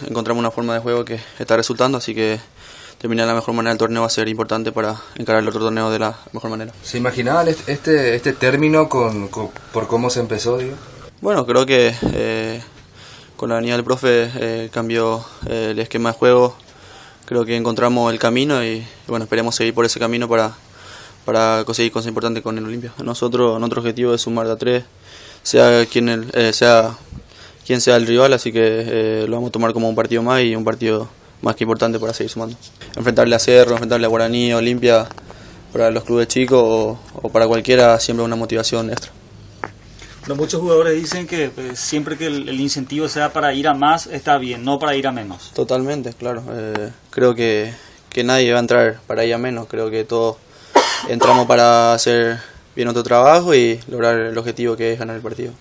encontramos una forma de juego que está resultando, así que terminar de la mejor manera el torneo va a ser importante para encarar el otro torneo de la mejor manera. ¿Se imaginaban este término por cómo se empezó, digo? Bueno, creo que con la venida del profe cambió el esquema de juego. Creo que encontramos el camino y bueno, esperemos seguir por ese camino para conseguir cosas importantes con el Olimpia. Nuestro objetivo es sumar de a 3, sea quien sea el rival, así que lo vamos a tomar como un partido más y un partido más que importante para seguir sumando. Enfrentarle a Cerro, enfrentarle a Guaraní, Olimpia, para los clubes chicos o para cualquiera, siempre una motivación extra. Bueno, muchos jugadores dicen que siempre que el incentivo sea para ir a más, está bien, no para ir a menos. Totalmente, claro. Creo que nadie va a entrar para ir a menos. Creo que todos entramos para hacer bien nuestro trabajo y lograr el objetivo que es ganar el partido.